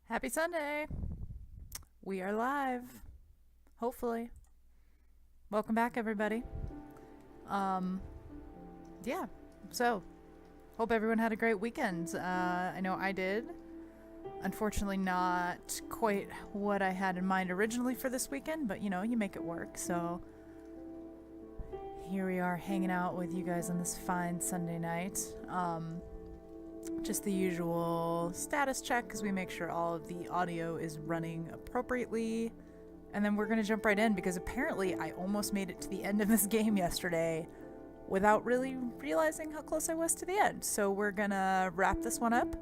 Happy Sunday! We are live. Hopefully. Welcome back, everybody. Yeah. So, hope everyone had a great weekend. I know I did. Unfortunately, not quite what I had in mind originally for this weekend, but you know, you make it work. So, here we are hanging out with you guys on this fine Sunday night. Just the usual status check because we make sure all of the audio is running appropriately. And then we're going to jump right in because apparently I almost made it to the end of this game yesterday without really realizing how close I was to the end. So we're going to wrap this one up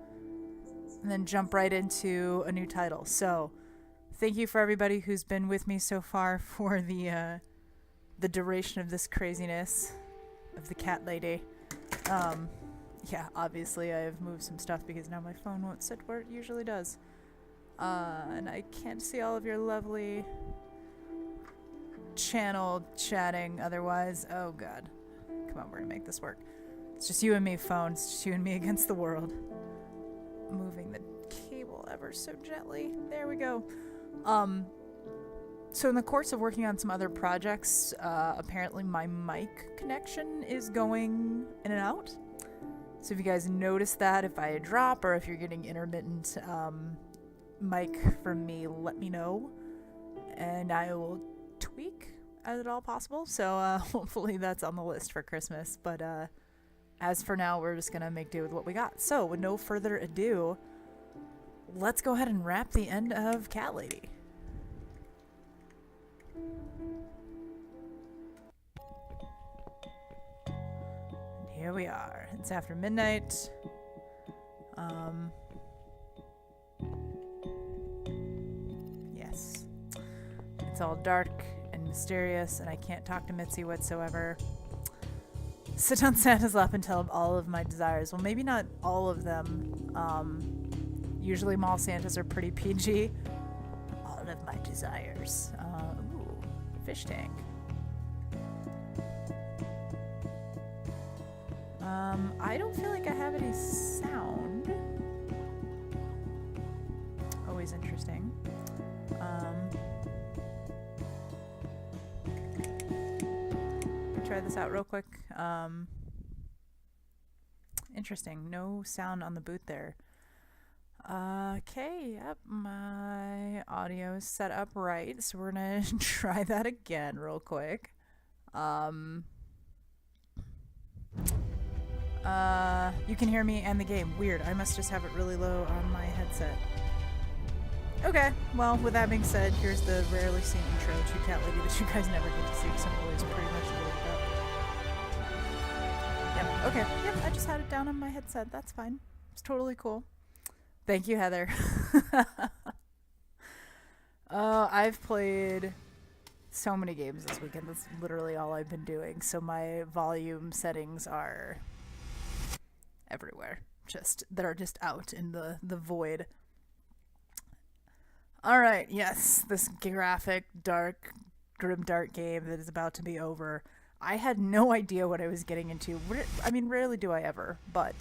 and then jump right into a new title. So thank you for everybody who's been with me so far for the duration of this craziness of the cat lady. Yeah, obviously I have moved some stuff because now my phone won't sit where it usually does. And I can't see all of your lovely channel chatting otherwise. Oh god. Come on, we're gonna make this work. It's just you and me, phone. It's just you and me against the world. Moving the cable ever so gently. There we go. So in the course of working on some other projects, apparently my mic connection is going in and out. So if you guys notice that, if I drop or if you're getting intermittent mic from me, let me know. And I will tweak as at all possible. So hopefully that's on the list for Christmas. But as for now, we're just going to make do with what we got. So with no further ado, let's go ahead and wrap the end of Cat Lady. Here we are. It's after midnight. Yes. It's all dark and mysterious, and I can't talk to Mitzi whatsoever. Sit on Santa's lap and tell him all of my desires. Well, maybe not all of them. Usually mall Santas are pretty PG. All of my desires. Ooh, fish tank. I don't feel like I have any sound. Always interesting. Try this out real quick. Interesting. No sound on the boot there. Okay, yep, my audio is set up right, so we're gonna try that again real quick. You can hear me and the game. Weird. I must just have it really low on my headset. Okay, well, with that being said, here's the rarely seen intro to Cat Lady that you guys never get to see because I'm always pretty much loaded up. Yep, okay. Yep, I just had it down on my headset. That's fine. It's totally cool. Thank you, Heather. I've played so many games this weekend. That's literally all I've been doing. So my volume settings are everywhere, that are just out in the void. All right, yes, this graphic, dark, grimdark game that is about to be over. I had no idea what I was getting into. I mean, rarely do I ever, but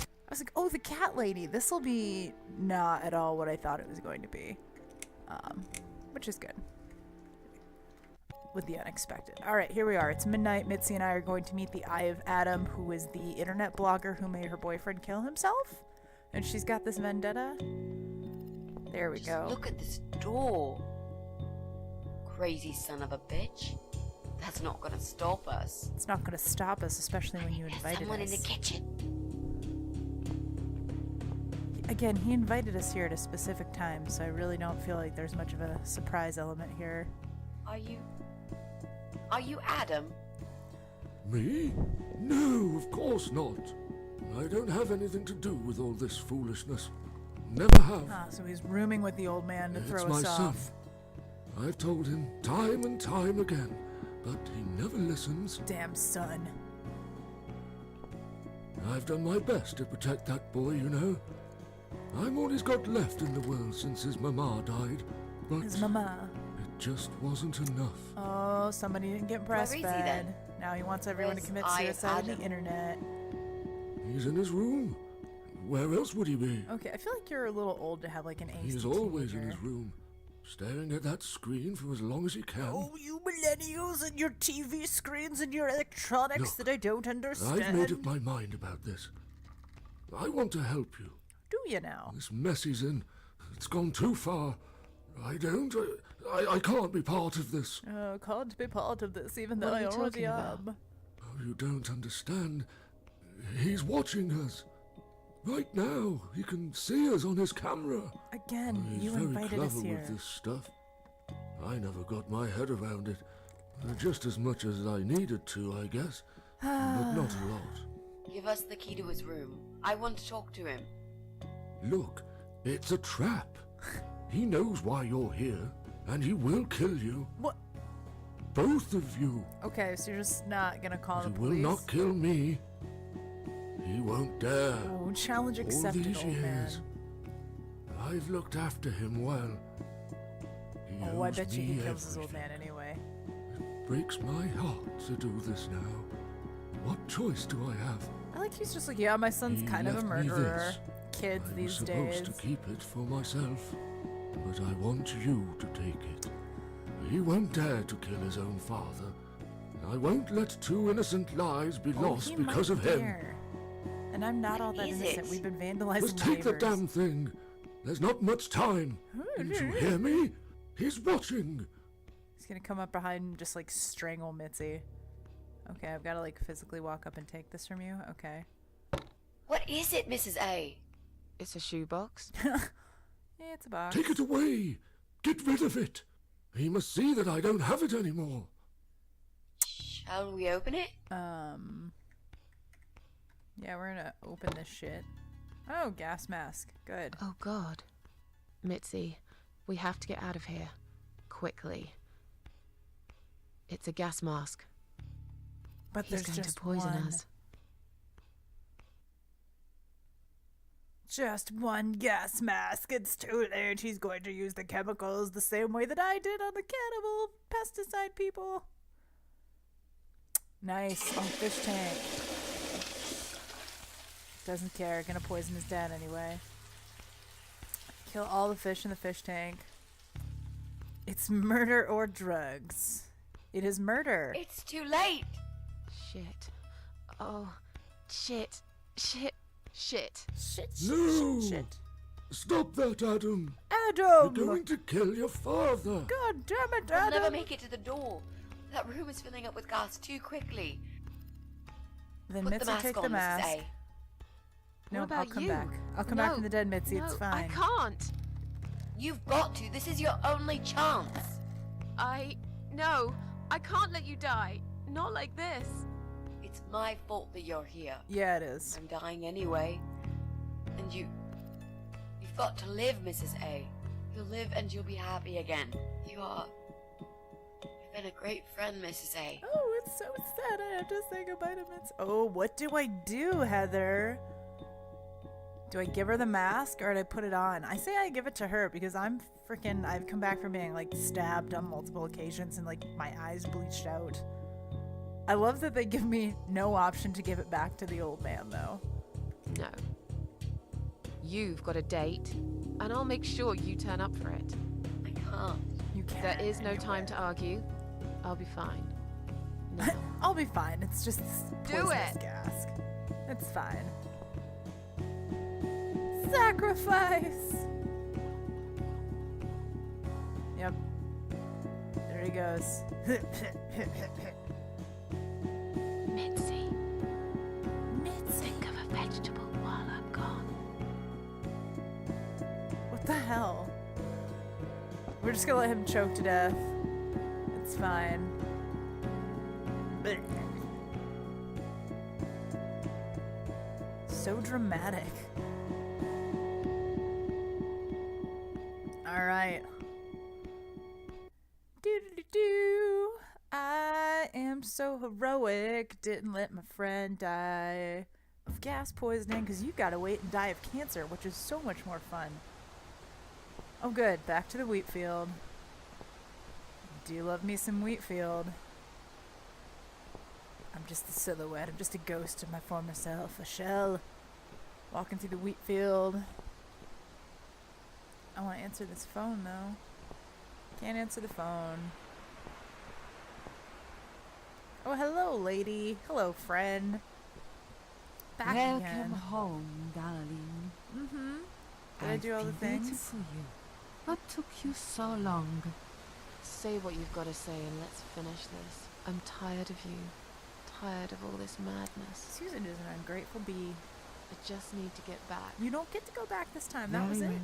I was like, oh, the cat lady. This will be not at all what I thought it was going to be, which is good. With the unexpected. All right, here we are. It's midnight. Mitzi and I are going to meet the Eye of Adam, who is the internet blogger who made her boyfriend kill himself. And she's got this vendetta. There we go. Look at this door. Crazy son of a bitch. That's not gonna stop us. It's not gonna stop us, especially when you invited us. Someone in the kitchen. Again, he invited us here at a specific time, so I really don't feel like there's much of a surprise element here. Are you Adam? Me? No, of course not. I don't have anything to do with all this foolishness. Never have. Ah, so he's rooming with the old man to throw It's us my off. son. I've told him time and time again, but he never listens. Damn son. I've done my best to protect that boy, you know. I'm all he's got left in the world since his mama died, but His mama. it just wasn't enough. Oh, somebody didn't get Where is he breastfed. then? Now he wants everyone to Where's commit Eye of suicide on the Adam? internet. He's in his room, Where else would he be? Okay, I feel like you're a little old to have like an angsty He's always in teenager. his room, staring at that screen for as long as he can. Oh, you millennials and your TV screens and your electronics Look, that I don't understand. I've made up my mind about this. I want to help you. Do you now? This mess he's in, it's gone too far. I can't be part of this. Oh, can't be part of this, even though What are I you already talking about? am. Oh, you don't understand. He's watching us. Right now, he can see us on his camera. Again, He's you very invited clever us here. with this stuff. I never got my head around it. Just as much as I needed to, I guess. But not a lot. Give us the key to his room. I want to talk to him. Look, it's a trap. He knows why you're here, and he will kill you. What? Both of you. Okay, so you're just not gonna call He the will police? not kill me. He won't dare. Oh, challenge All accepted, these old man. years, I've looked after him well. He Oh, I owes bet you he me kills his old everything. man anyway. Breaks my heart to do this now. What choice do I have? I like he's just like, yeah, my son's He kind of a left me murderer. this. Kids I was these supposed days. to keep it for myself, but I want you to take it. He won't dare to kill his own father. I won't let two innocent lives be Oh, lost he because might of him. dare. And I'm not all that is innocent. it? We've been vandalizing Just take the neighbors. damn thing. There's not much time. Didn't you hear me? He's watching. He's gonna come up behind and just like strangle Mitzi. Okay, I've got to like physically walk up and take this from you. Okay. What is it, Mrs. A? It's a shoebox. Yeah, it's a box. Take it away. Get rid of it. He must see that I don't have it anymore. Shall we open it? Yeah, we're gonna open this shit. Oh, gas mask. Good. Oh God. Mitzi, we have to get out of here. Quickly. It's a gas mask. But He's there's going to just poison one. us. Just one gas mask. It's too late. He's going to use the chemicals the same way that I did on the cannibal pesticide people. Nice. Oh, fish tank. Doesn't care. Gonna poison his dad anyway. Kill all the fish in the fish tank. It's murder or drugs. It is murder. It's too late. Shit. Oh. Shit. Shit. Shit. Shit, No. shit. Stop that, Adam. You're Adam! going to kill your father. God damn it, I'll never Adam! make it to the door. That room is filling up with gas too quickly. Then Put Mitzi, the mask take on, the Mrs. mask. A. No, What about I'll come you? back. I'll come back No. from the dead, Mitzi. No, It's I fine. can't. You've got to. This is your only chance. No. I can't let you die. Not like this. It's my fault that you're here. Yeah, it is. I'm dying anyway. And you've got to live, Mrs. A. You'll live and you'll be happy again. You've been a great friend, Mrs. A. Oh, it's so sad. I have to say goodbye to Mitzi. Oh, what do I do, Heather? Do I give her the mask or do I put it on? I say I give it to her because I've come back from being like stabbed on multiple occasions and like my eyes bleached out. I love that they give me no option to give it back to the old man though. No. You've got a date, and I'll make sure you turn up for it. I can't. You can't. There is no time to argue. I'll be fine. No. I'll be fine. It's just this Do poisonous it. gas. It's fine. Sacrifice. Yep. There he goes. Mitzi, Mitzi. think of a vegetable while I'm gone. What the hell? We're just gonna let him choke to death. It's fine. Blech. So dramatic. Alright. Do. I am so heroic. Didn't let my friend die of gas poisoning because you gotta wait and die of cancer, which is so much more fun. Oh, good. Back to the wheat field. Do love me some wheat field. I'm just the silhouette. I'm just a ghost of my former self. A shell. Walking through the wheat field. I want to answer this phone, though. Can't answer the phone. Oh, hello, lady. Hello, friend. Back Welcome again. home, darling. Mm-hmm. Did I I've do all the been waiting things? for you. What took you so long? Say what you've got to say and let's finish this. I'm tired of you. Tired of all this madness. Susan is an ungrateful bee. I just need to get back. You don't get to go back this time. That was Very it.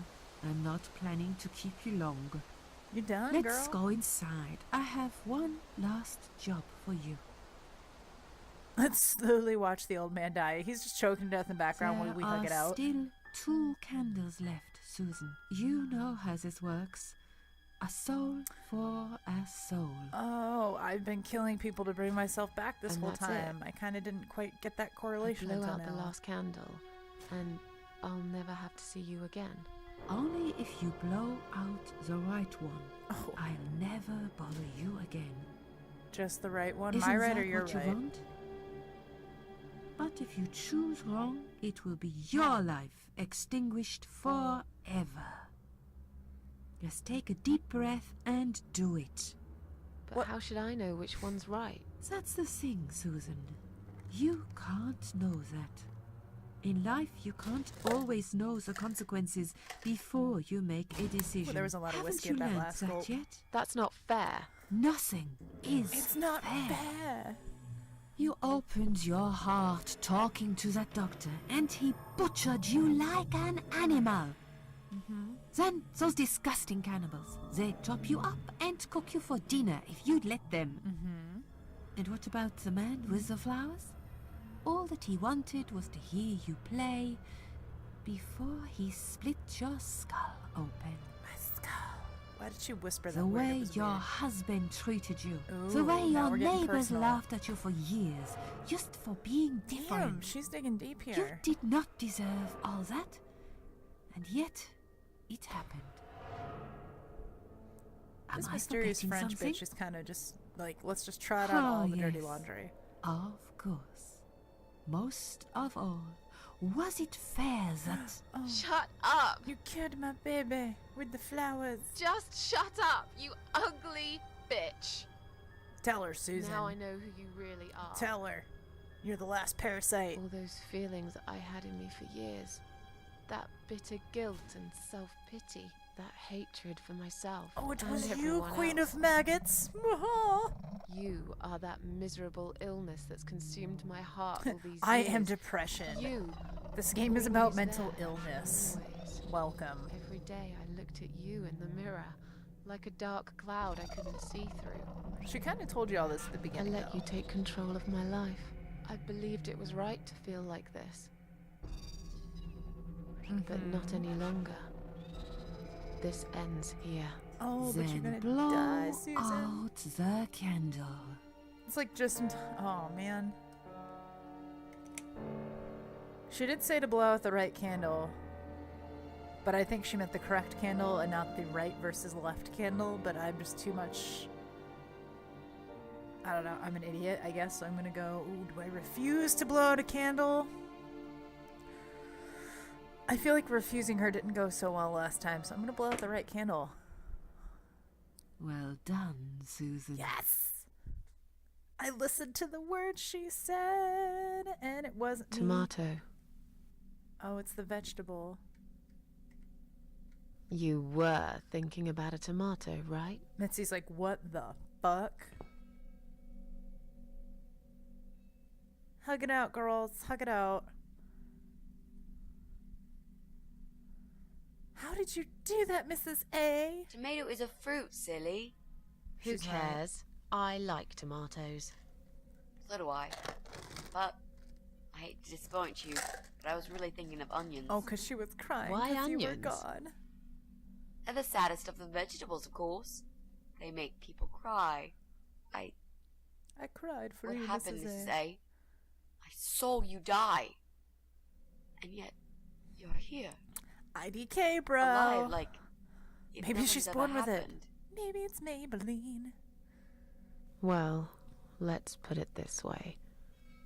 well. I'm not planning to keep you long. You're done, Let's girl. go inside. I have one last job for you. Let's slowly watch the old man die. He's just choking to death in the background while There we hug it are out. still 2 candles left, Susan. You know how this works. A soul for a soul. Oh, I've been killing people to bring myself back this And whole that's it. time. I kind of didn't quite get that I correlation blow until out the now. last candle, and I'll never have to see you again. Only if you blow out the right one. Oh, I'll never bother you again. just the right one. Isn't My right that or your what right? you want? But if you choose wrong, it will be your life extinguished forever. Just take a deep breath and do it. But What- how should I know which one's right? That's the thing, Susan. You can't know that. In life, you can't always know the consequences before you make a decision. there was a lot of Haven't whiskey you at that learned last that gulp. yet? That's not fair. Nothing is It's not fair. fair. You opened your heart talking to that doctor, and he butchered you like an animal. Then those disgusting cannibals, they chop you up and cook you for dinner if you'd let them. And what about the man with the flowers? All that he wanted was to hear you play before he split your skull open. My skull. Why did she whisper that The word? It way was your weird. husband treated you. the Ooh, way now your we're getting neighbors personal. laughed at you for years, just for being Damn, different. she's digging deep You here. did not deserve all that. And yet, it happened. This Am I mysterious forgetting French something? bitch is kind of just like, let's just trot out all Oh, the dirty yes. laundry. Of course. Most of all, was it fair that... Oh, Shut up! you killed my baby with the flowers. Just shut up, you ugly bitch! Tell her, Susan. Now I know who you really are. Tell her. You're the last parasite. All those feelings I had in me for years. That bitter guilt and self-pity. That hatred for myself. Oh, it and was you, everyone queen else. of maggots. You are that miserable illness that's consumed my heart all these I years. am depression. You. This game is about always mental there, illness. always. Welcome. Every day I looked at you in the mirror, like a dark cloud I couldn't see through. She kind of told you all this at the I beginning, let though. you take control of my life. I believed it was right to feel like this. But not any longer. This ends here. Oh, but you're Then gonna blow die, Susan. out the candle. It's like just oh man. She did say to blow out the right candle, but I think she meant the correct candle and not the right versus left candle, but I'm just too much. I don't know, I'm an idiot, I guess, so I'm gonna go, ooh, do I refuse to blow out a candle? I feel like refusing her didn't go so well last time, so I'm gonna blow out the right candle. Well done, Susan. Yes! I listened to the words she said, and it wasn't me. Tomato. Oh, it's the vegetable. You were thinking about a tomato, right? Mitzi's like, what the fuck? Hug it out, girls. Hug it out. How did you do that, Mrs. A? Tomato is a fruit, silly. Who She's right. cares? I like tomatoes. So do I. But I hate to disappoint you, but I was really thinking of onions. Oh, because she was crying Why because you were onions? gone. They're the saddest of the vegetables, of course. They make people cry. I cried for What you, happened, Mrs. Mrs. A. A? I saw you die. And yet, you're here. IDK, bro. Alive, like it Maybe never she's has born ever with it. happened. Maybe it's Maybelline. Well, let's put it this way.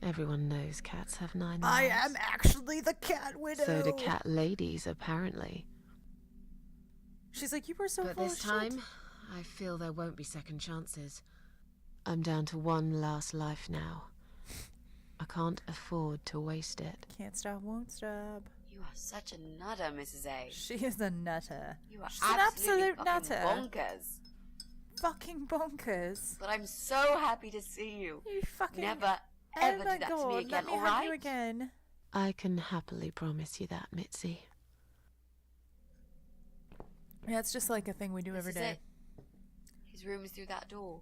Everyone knows cats have 9 lives. I am actually the cat widow. So do cat ladies, apparently. She's like, you were so But full this of shit." time, I feel there won't be second chances. I'm down to one last life now. I can't afford to waste it. Can't stop, won't stop. You are such a nutter, Mrs. A. She is a nutter. You are She's an absolutely absolute fucking nutter. bonkers. Fucking bonkers. But I'm so happy to see you. You fucking... Never, Oh ever my do that to God, me let again, me all hug right? you again. I can happily promise you that, Mitzi. Yeah, it's just like a thing we do This every is day. it. His room is through that door.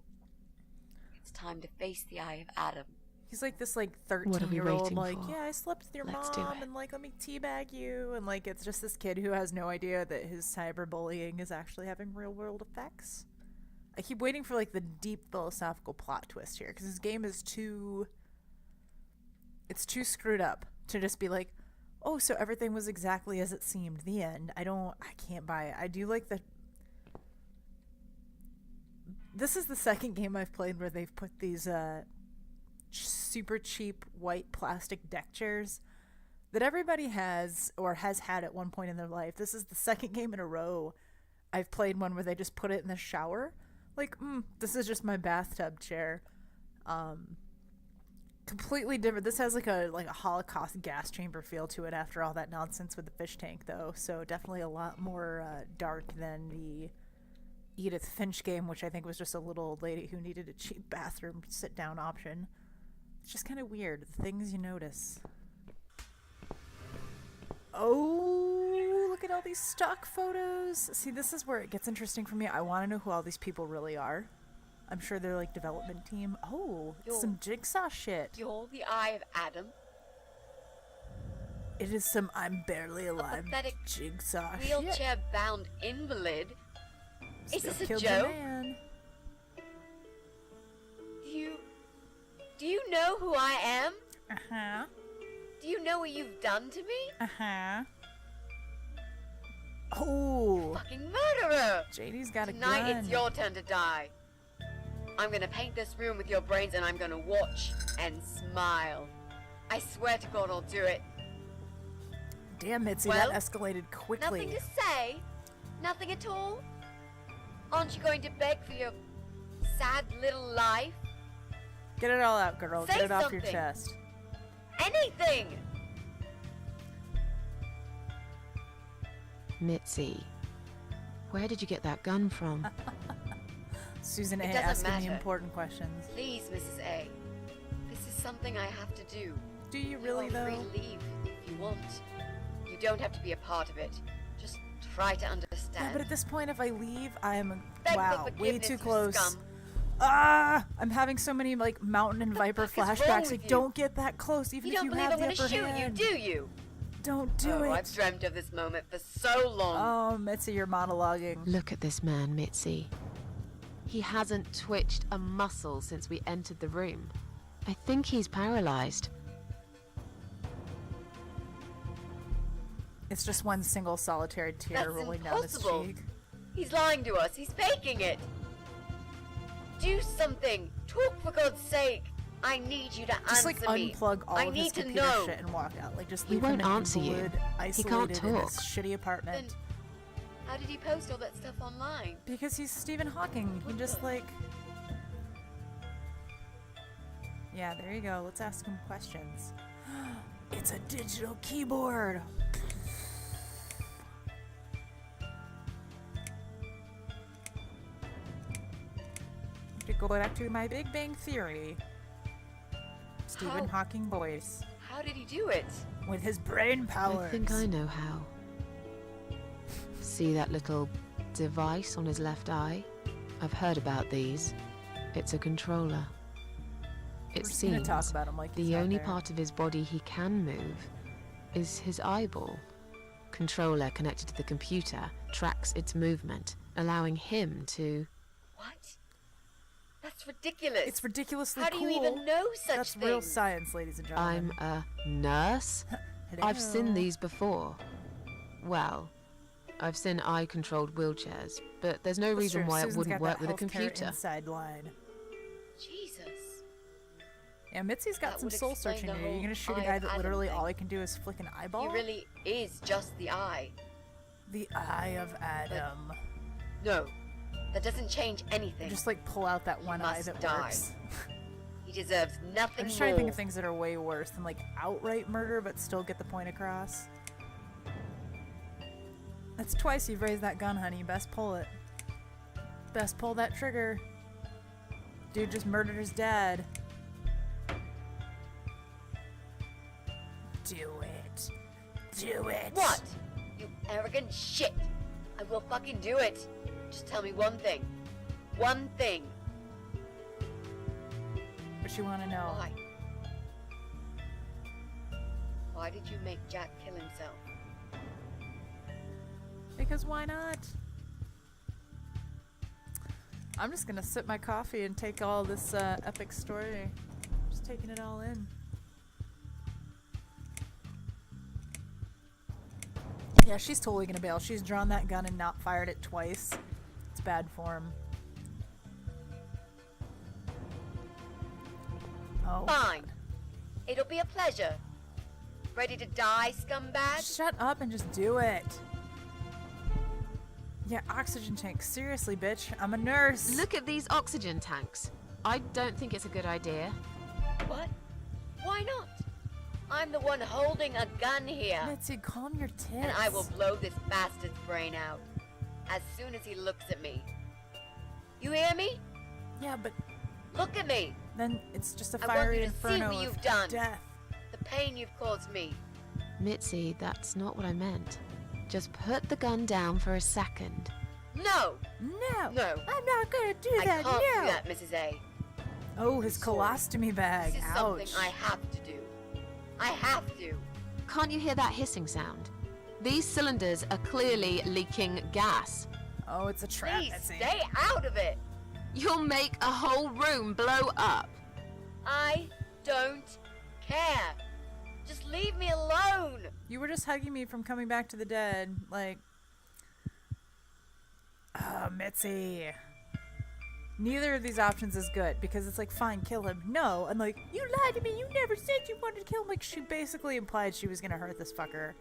It's time to face the eye of Adam. He's like this like What are we 13-year-old waiting like, for? yeah, I slept with your Let's do mom it. and like let me teabag you, and like it's just this kid who has no idea that his cyberbullying is actually having real world effects. I keep waiting for like the deep philosophical plot twist here because this game is too screwed up to just be like, oh, so everything was exactly as it seemed. The end. I can't buy it. I do like the. This is the second game I've played where they've put these super cheap white plastic deck chairs that everybody has or has had at one point in their life. This is the second game in a row I've played one where they just put it in the shower. Like, this is just my bathtub chair. Completely different. This has like a Holocaust gas chamber feel to it after all that nonsense with the fish tank, though. So definitely a lot more dark than the Edith Finch game, which I think was just a little old lady who needed a cheap bathroom sit-down option. It's just kind of weird, the things you notice. Oh, look at all these stock photos. See, this is where it gets interesting for me. I want to know who all these people really are. I'm sure they're like development team. Oh, some jigsaw shit. You're the eye of Adam. It is some I'm barely alive pathetic jigsaw shit. Wheelchair-bound invalid. Is Still this a killed the joke? man. Do you know who I am? Uh-huh. Do you know what you've done to me? Uh-huh. Oh, Fucking murderer! JD's got a Tonight gun. it's your turn to die. I'm gonna paint this room with your brains and I'm gonna watch and smile. I swear to God I'll do it. Damn, Mitzi, Well, that escalated quickly. Nothing to say? Nothing at all? Aren't you going to beg for your sad little life? Get it all out, girl. Say Get it off your something. chest. Anything! Mitzi, where did you get that gun from? Susan A. It doesn't asking the matter. important questions. Please, Mrs. A. This is something I have to do. Do you really, You are free though? to leave if you want. You don't have to be a part of it. Just try to understand. Yeah, but at this point, if I leave, I'm Beg for wow, way forgiveness, too you close. scum. Ah, I'm having so many like mountain and viper fuck is wrong flashbacks. with Like, you? don't get that close, even You if don't you believe have I'm the going to upper shoot hand. you, do you? Don't do Oh, it. I've dreamt of this moment for so long. Oh, Mitzi, you're monologuing. Look at this man, Mitzi. He hasn't twitched a muscle since we entered the room. I think he's paralyzed. It's just one single solitary tear That's rolling down his impossible. cheek. He's lying to us. He's faking it. Do something. Talk for God's sake. I need you to Just answer like me. unplug all I of his need to computer know. shit and walk out. Like just He leave won't him in answer you. Wood, He can't isolated in his talk. shitty apartment. Then how did he post all that stuff online? Because he's Stephen Hawking. He just like. Yeah, there you go. Let's ask him questions. It's a digital keyboard. To go back to my Big Bang Theory. Stephen How? Hawking voice How did he do it? with his brain powers. I think I know how. See that little device on his left eye? I've heard about these. It's a controller. It We're just gonna seems talk about him like he's the not only there. part of his body he can move is his eyeball. Controller connected to the computer tracks its movement, allowing him to... What? That's ridiculous. It's ridiculously How do cool. you even know such That's things? real science, ladies and gentlemen. I'm a nurse? I've seen Hello. these before. Well, I've seen eye-controlled wheelchairs, but there's no That's reason true. why Susan's it wouldn't got work that with a healthcare computer. inside line. Jesus. Yeah, Mitzi's got That some would soul explain searching the to do. You're whole gonna shoot a Eye guy of that Adam literally thing. all he can do is flick an eyeball? He really is just the eye. The Eye of Adam. No, that doesn't change anything. Just like pull out that one eye must that die. works. He deserves nothing I'm just more. trying to think of things that are way worse than like outright murder but still get the point across. That's twice you've raised that gun, honey. Best pull it. Best pull that trigger. Dude just murdered his dad. Do it. Do it. What? You arrogant shit. I will fucking do it. Just tell me one thing. One thing. What you want to know? Why? Why did you make Jack kill himself? Because why not? I'm just gonna sip my coffee and take all this epic story. Just taking it all in. Yeah, she's totally gonna bail. She's drawn that gun and not fired it twice. It's bad form. Oh. Fine. It'll be a pleasure. Ready to die, scumbag? Shut up and just do it. Yeah, oxygen tank. Seriously, bitch. I'm a nurse. Look at these oxygen tanks. I don't think it's a good idea. What? Why not? I'm the one holding a gun here. Mitzi, calm your tits. And I will blow this bastard's brain out as soon as he looks at me. You hear me? Yeah, but Look at me. then it's just a I want fiery you to see inferno what you've of done. death. The pain you've caused me. Mitzi, that's not what I meant. Just put the gun down for a second. No. No. No. I'm not gonna do I that. can't no. do that, Mrs. A. Oh, his Sorry. colostomy bag. This is Ouch. something I have to do. I have to. Can't you hear that hissing sound? These cylinders are clearly leaking gas. Oh, it's a trap. Please Mitzi. stay out of it. You'll make a whole room blow up. I don't care. Just leave me alone. You were just hugging me from coming back to the dead. Like, Mitzi. Neither of these options is good because it's like, fine, kill him. No. I'm like, you lied to me. You never said you wanted to kill him. Like, she basically implied she was going to hurt this fucker.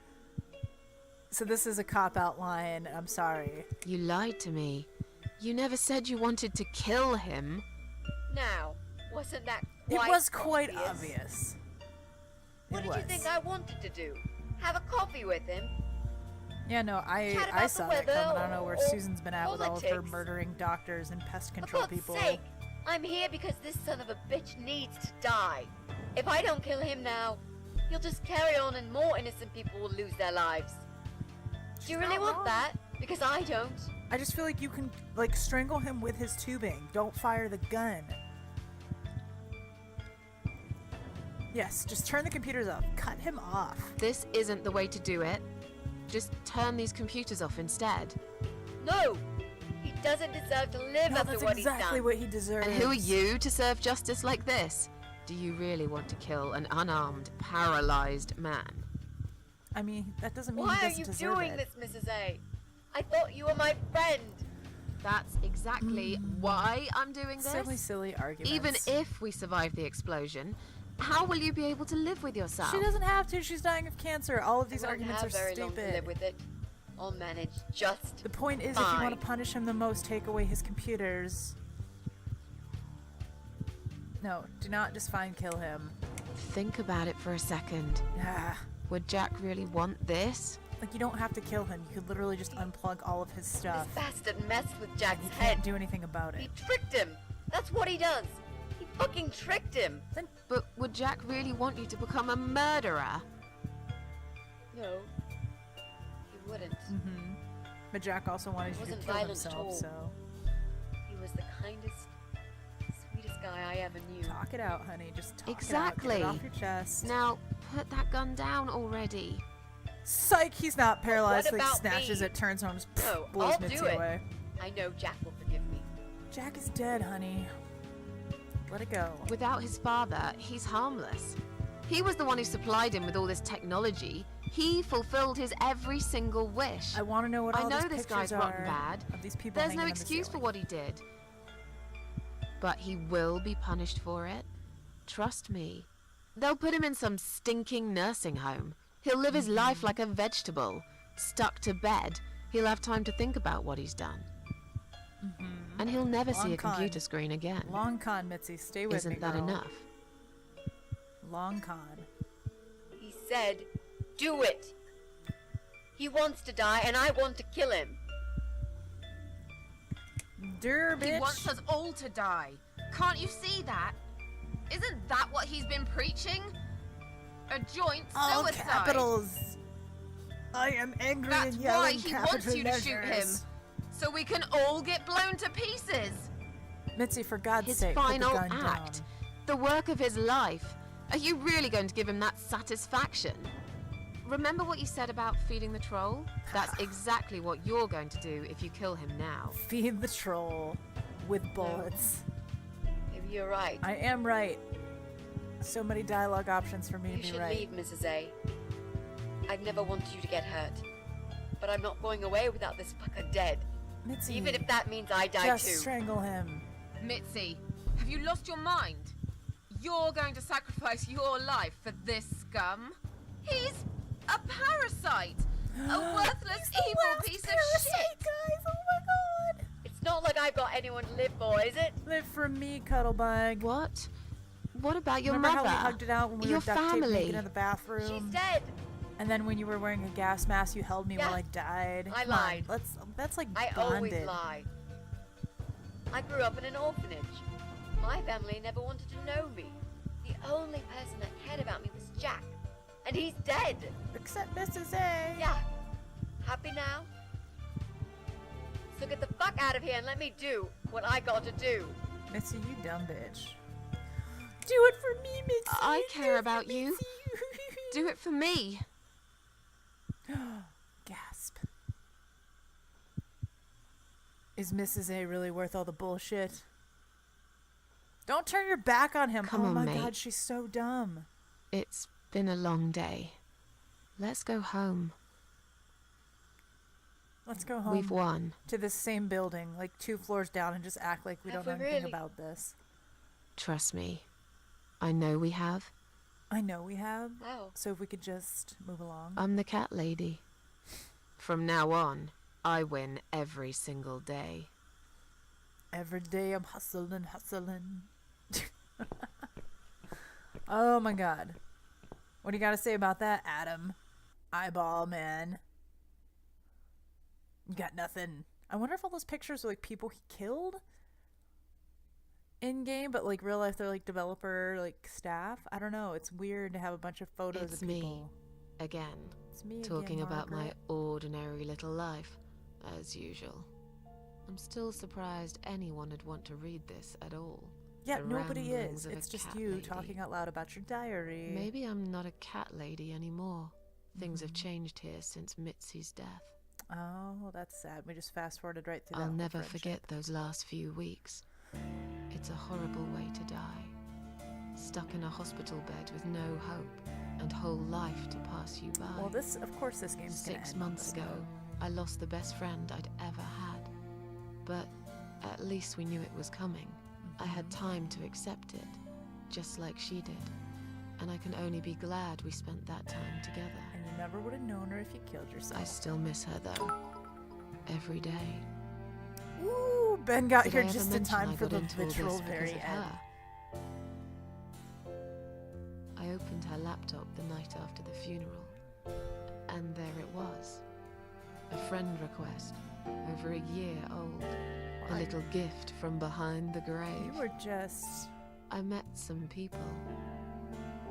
So this is a cop-out line. I'm sorry. You lied to me. You never said you wanted to kill him. Now, wasn't that It quite was quite obvious? obvious. What It did was. you think I wanted to do? Have a coffee with him? Yeah, no, Chat I about saw the that weather coming. I don't know where or Susan's been at with all of her politics? murdering doctors and pest For control God's people. sake, I'm here because this son of a bitch needs to die. If I don't kill him now, he'll just carry on and more innocent people will lose their lives. Do you really not want wrong. that? Because I don't. I just feel like you can, like, strangle him with his tubing. Don't fire the gun. Yes, just turn the computers off. Cut him off. This isn't the way to do it. Just turn these computers off instead. No! He doesn't deserve to live No, after that's what he's exactly done. what he deserves. And who are you to serve justice like this? Do you really want to kill an unarmed, paralyzed man? I mean, that doesn't mean Why he are doesn't you deserve doing it. this, Mrs. A? I thought you were my friend. That's exactly why I'm doing this. Silly arguments. Even if we survive the explosion, how will you be able to live with yourself? She doesn't have to. She's dying of cancer. All of these I won't arguments have are very long to live stupid. with it. I'll manage just The point is, if you fine. want to punish him the most, take away his computers. No, do not just fine kill him. Think about it for a second. Ah, Would Jack really want this? like, you don't have to kill him. You could literally just unplug all of his This stuff. bastard messed with Jack's You head. can't do anything about He it. tricked him. That's what he does. He fucking tricked him. Then But would Jack really want you to become a murderer? No, he wouldn't. But Jack also wanted you to Wasn't kill violent at himself, all. so He was the kindest, sweetest guy I ever knew. talk it out, honey. Just talk Exactly. it out. Get it off your chest. Now, put that gun down already. Psych, he's not paralyzed. what Like, about snatches me? it, turns on, just No, blows I'll Mitzi do it. away. I know Jack will forgive me. Jack is dead, honey. Let it go. Without his father, he's harmless. He was the one who supplied him with all this technology. He fulfilled his every single wish. I want to know what I all know these this pictures guy's rotten are bad. of these people. There's no hanging on the excuse for ceiling. what he did. But he will be punished for it. Trust me. They'll put him in some stinking nursing home. He'll live his life like a vegetable. Stuck to bed. He'll have time to think about what he's done. And he'll never see Long a computer con. screen again. Long con, Mitzi. Stay with me, Isn't that girl. enough? Long con. He said, do it. He wants to die, and I want to kill him. Dur, bitch. He wants us all to die. Can't you see that? Isn't that what he's been preaching? A joint All suicide. capitals. I am angry That's and why yelling he capital wants you to shoot him. letters. So we can all get blown to pieces. Mitzi, for God's His sake, final put the gun act. down. The work of his life. Are you really going to give him that satisfaction? Remember what you said about feeding the troll? That's exactly what you're going to do if you kill him now. Feed the troll with bullets. Maybe you're right. I am right. So many dialogue options for me You to be should right. leave, Mrs. A. I'd never wanted you to get hurt. But I'm not going away without this fucker dead. Mitzi, Even if that means I die just too. strangle him. Mitzi, have you lost your mind? You're going to sacrifice your life for this scum? He's a parasite. A worthless, evil piece of shit. Guys, oh my god. It's not like I've got anyone to live for, is it? Live for me, Cuddlebug. What? What about your Remember mother? how we hugged it out when we Your were duct taped family? naked in the bathroom? She's dead. And then when you were wearing a gas mask, you held me Yeah. while I died. I Come on, lied. That's like I bonded. always lie. I grew up in an orphanage. My family never wanted to know me. The only person that cared about me was Jack. And he's dead. Except Mrs. A. Yeah. Happy now? So get the fuck out of here and let me do what I got to do. Missy, you dumb bitch. Do it for me, Missy. I Do care it for about you. Missy. Do it for me. Gasp. Is Mrs. A really worth all the bullshit? Don't turn your back on him. Come oh on, my mate. god, she's so dumb. It's been a long day. Let's go home. Let's go home We've won. to this same building, like 2 floors down, and just act like we Have don't know we anything really? about this. Trust me. I know we have. I know we have. Wow. So if we could just move along. I'm the cat lady. From now on, I win every single day. Every day I'm hustling, hustling. Oh my god. What do you got to say about that, Adam? Eyeball man. Got nothing. I wonder if all those pictures are like people he killed in game, but like real life they're like developer like staff. I don't know. It's weird to have a bunch of photos It's of me. people. Again. It's me Talking again, about my Margaret. ordinary little life, as usual. I'm still surprised anyone would want to read this at all. Yeah, The nobody ramblings is. of a It's just cat you lady. talking out loud about your diary. Maybe I'm not a cat lady anymore. Things have Mhm. changed here since Mitzi's death. Oh, that's sad. We just fast forwarded right through that. I'll whole never friendship. forget those last few weeks. It's a horrible way to die. Stuck in a hospital bed with no hope and whole life to pass you by. Well, this, of course, this game's gonna 6 end on months this ago, note. I lost the best friend I'd ever had. But at least we knew it was coming. I had time to accept it, just like she did. And I can only be glad we spent that time together. And you never would have known her if you killed yourself. I still miss her though. Every day. Ooh, Ben got Did here I ever just in mention time I for got the into all this literal because very of end. her? I opened her laptop the night after the funeral, and there it was. A friend request, over a year old. A Why? little gift from behind the grave. You were just... I met some people.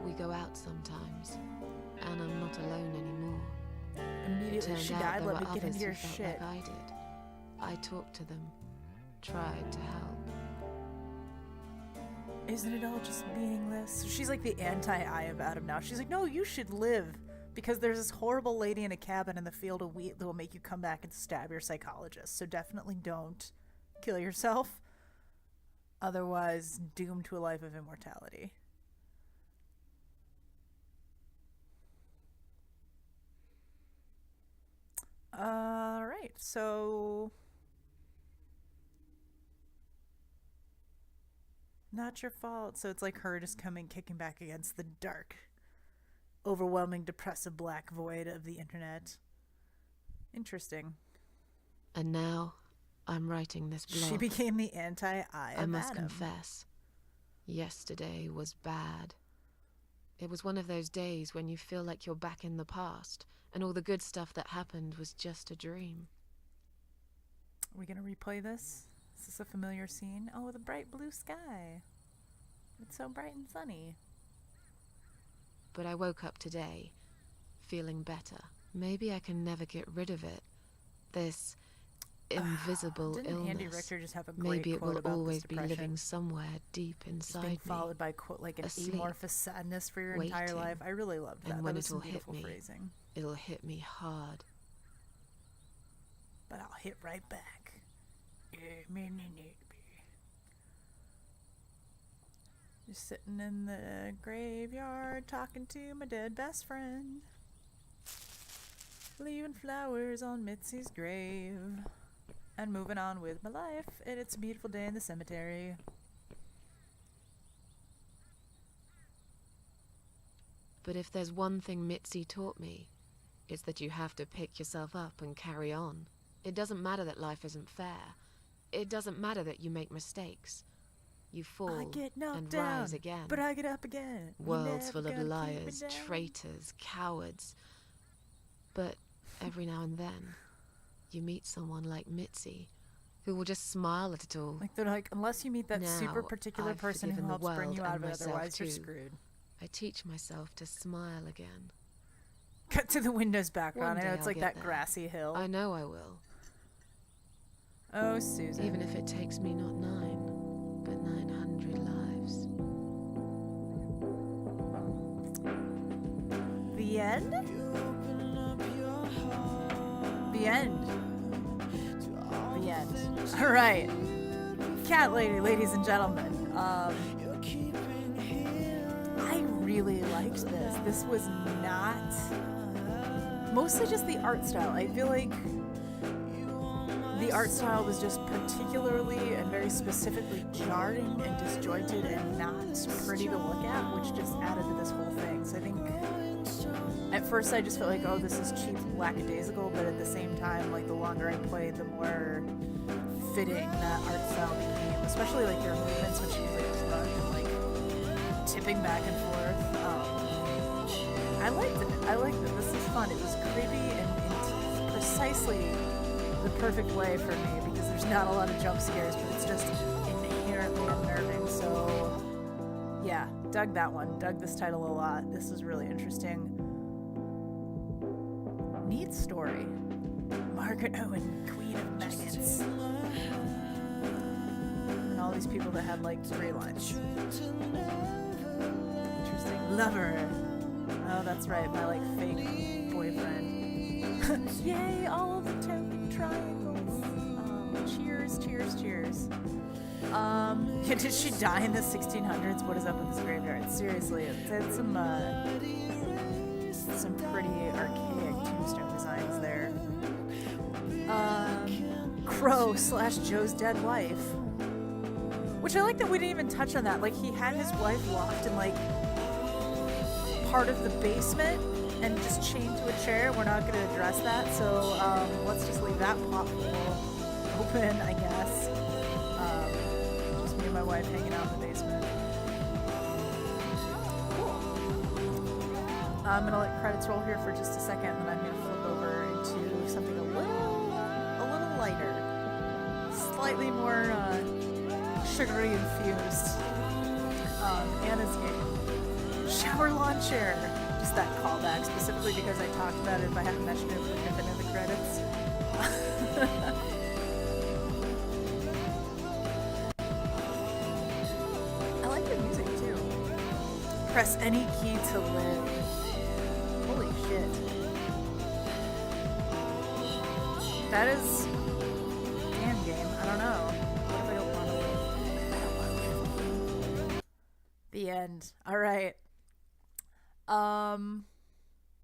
We go out sometimes, and I'm not alone anymore. It Immediately turned she out died, there let were me get others into your who felt shit. like I did. I talked to them, tried to help. Isn't it all just meaningless? So she's like the anti-eye of Adam now. She's like, no, you should live. Because there's this horrible lady in a cabin in the field of wheat that will make you come back and stab your psychologist. So definitely don't kill yourself. Otherwise, doomed to a life of immortality. Alright, so... not your fault. So it's like her just kicking back against the dark, overwhelming, depressive black void of the internet. Interesting. And now, I'm writing this blog. She became the anti-I of I must Adam. confess, yesterday was bad. It was one of those days when you feel like you're back in the past, and all the good stuff that happened was just a dream. Are we going to replay this? Is this a familiar scene? Oh, the bright blue sky. It's so bright and sunny. But I woke up today, feeling better. Maybe I can never get rid of it. This invisible Didn't illness. Andy Richter just have a great Maybe it quote will about always this be depression? living somewhere deep It's being inside me. followed by quote like an asleep, amorphous sadness for your entire waiting. life. I really loved that. And That when was some it'll hit beautiful me, phrasing. it'll hit me hard. But I'll hit right back. Just sitting in the graveyard talking to my dead best friend. Leaving flowers on Mitzi's grave. And moving on with my life. And it's a beautiful day in the cemetery. But if there's one thing Mitzi taught me, it's that you have to pick yourself up and carry on. It doesn't matter that life isn't fair. It doesn't matter that you make mistakes. You fall I get knocked and down, rise again. but I get up again. You Worlds never full of gonna keep me liars, down. traitors, cowards. But every now and then, you meet someone like Mitzi, who will just smile at it all. Like they're like, unless you meet that super Now, particular I've person who forgiven the helps bring world you out and of it, myself otherwise you're too. screwed. I teach myself to smile again. Cut to the Windows background. One I know day it's I'll like get that there. grassy hill. I know I will. Oh, Susan. Even if it takes me not 9, but 900 lives. The end? The end. The end. All right. Cat lady, ladies and gentlemen. I really liked this. This was not... Mostly just the art style. I feel like the art style was just particularly and very specifically jarring and disjointed and not pretty to look at, which just added to this whole thing. So I think at first I just felt like, oh, this is cheap lackadaisical, but at the same time, like the longer I played, the more fitting that art style became, especially like your movements when she was like drunk and like tipping back and forth. I liked it. This is fun. It was creepy and in precisely the perfect way for me, because there's not a lot of jump scares, but it's just inherently unnerving. So yeah, dug that one. Dug this title a lot. This was really interesting. Neat story. Margaret Owen, Queen of Maggots. And all these people that had like 3 lines. Interesting. Lover. Oh, that's right, my like fake boyfriend. Yay, all of the token triangles. Cheers, cheers, cheers. Yeah, did she die in the 1600s? What is up with this graveyard? Seriously, it's had some pretty archaic tombstone designs there. Crow / Joe's dead wife. Which I like that we didn't even touch on that. Like, he had his wife locked in like part of the basement and just chained to a chair. We're not going to address that, so let's just leave that plot hole open, I guess. Just me and my wife hanging out in the basement. Cool. I'm going to let credits roll here for just a second, and then I'm going to flip over into something a little lighter. Slightly more sugary infused. Anna's game. Shower lawn chair. Just that callback, specifically because I talked about it. If I hadn't mentioned it, it would have been in the credits. I like the music too. Press any key to live. Holy shit. That is... Damn game. I don't know. What if I don't want to live? I don't want to live. The end. Alright.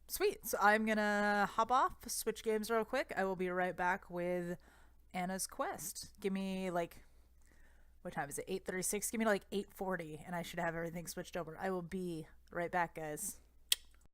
Sweet. So I'm gonna hop off, switch games real quick. I will be right back with Anna's Quest. Give me like what time is it? 8:36. Give me like 8:40, and I should have everything switched over. I will be right back, guys.